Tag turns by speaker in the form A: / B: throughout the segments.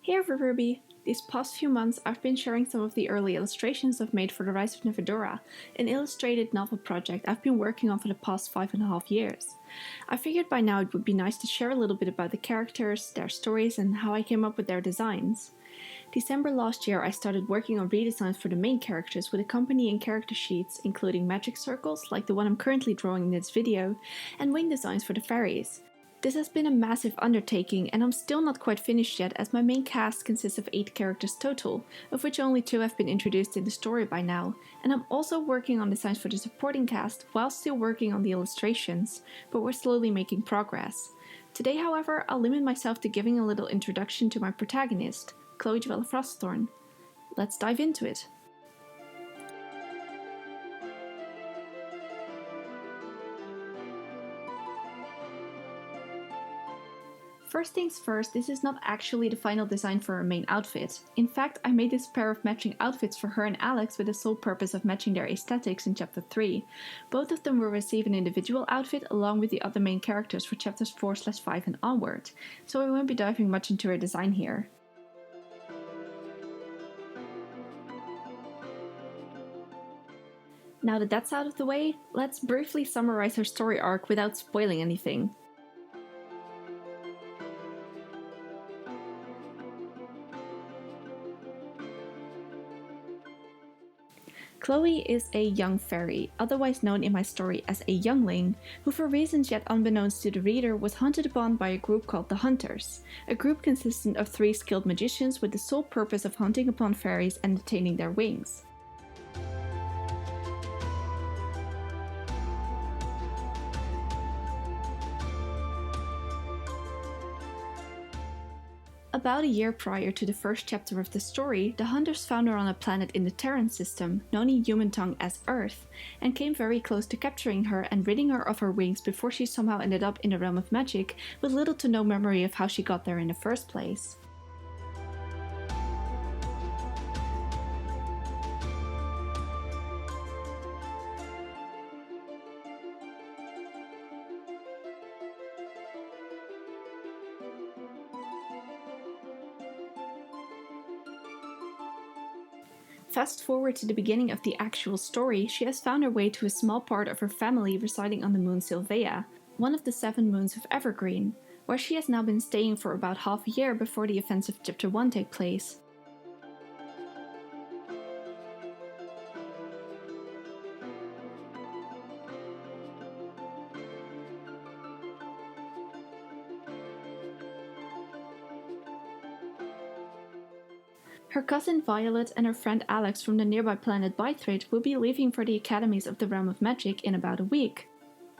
A: Hey everyruby! These past few months I've been sharing some of the early illustrations I've made for The Rise of Nevedora, an illustrated novel project I've been working on for the past 5.5 years. I figured by now it would be nice to share a little bit about the characters, their stories, and how I came up with their designs. December last year I started working on redesigns for the main characters with accompanying character sheets, including magic circles like the one I'm currently drawing in this video, and wing designs for the fairies. This has been a massive undertaking, and I'm still not quite finished yet as my main cast consists of 8 characters total, of which only 2 have been introduced in the story by now, and I'm also working on designs for the supporting cast while still working on the illustrations, but we're slowly making progress. Today, however, I'll limit myself to giving a little introduction to my protagonist, Chloë Joëlle Frostthorn. Let's dive into it. First things first, this is not actually the final design for her main outfit. In fact, I made this pair of matching outfits for her and Alex with the sole purpose of matching their aesthetics in Chapter 3. Both of them will receive an individual outfit along with the other main characters for Chapters 4/5 and onward, so I won't be diving much into her design here. Now that that's out of the way, let's briefly summarize her story arc without spoiling anything. Chloë is a young fairy, otherwise known in my story as a youngling, who for reasons yet unbeknownst to the reader was hunted upon by a group called the Hunters, a group consistent of 3 skilled magicians with the sole purpose of hunting upon fairies and attaining their wings. About a year prior to the first chapter of the story, the Hunters found her on a planet in the Terran system, known in human tongue as Earth, and came very close to capturing her and ridding her of her wings before she somehow ended up in the realm of magic, with little to no memory of how she got there in the first place. Fast forward to the beginning of the actual story, she has found her way to a small part of her family residing on the moon Sylvia, one of the 7 moons of Evergreen, where she has now been staying for about half a year before the events of Chapter 1 take place. Her cousin Violet and her friend Alex from the nearby planet Bythrid will be leaving for the academies of the Realm of Magic in about a week.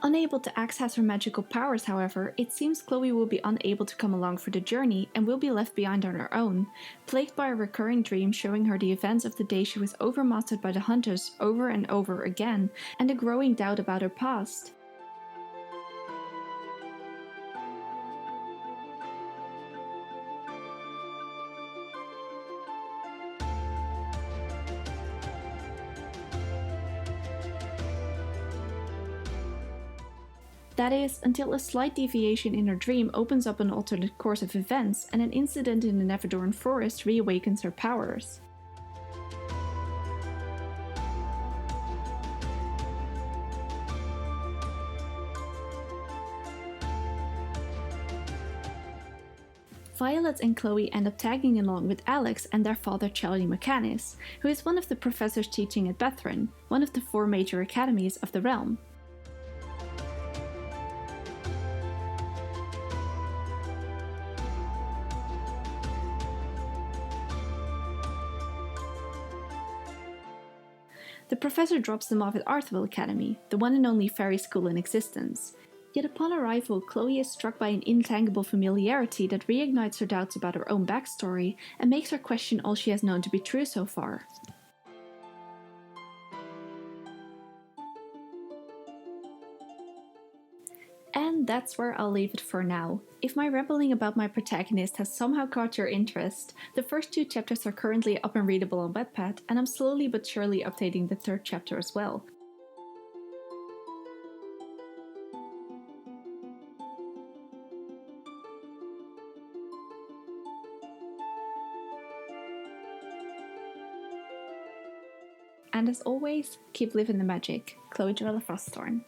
A: Unable to access her magical powers, however, it seems Chloë will be unable to come along for the journey and will be left behind on her own, plagued by a recurring dream showing her the events of the day she was overmastered by the Hunters over and over again, and a growing doubt about her past. That is, until a slight deviation in her dream opens up an alternate course of events and an incident in the Nevedoran forest reawakens her powers. Violet and Chloë end up tagging along with Alex and their father Charlie McCannis, who is one of the professors teaching at Bethren, one of the 4 major academies of the realm. The professor drops them off at Arthville Academy, the one and only fairy school in existence. Yet upon arrival, Chloë is struck by an intangible familiarity that reignites her doubts about her own backstory and makes her question all she has known to be true so far. And that's where I'll leave it for now. If my rambling about my protagonist has somehow caught your interest, the first 2 chapters are currently up and readable on Wattpad, and I'm slowly but surely updating the 3rd chapter as well. and as always, keep living the magic. Chloë Joëlle Frostthorn.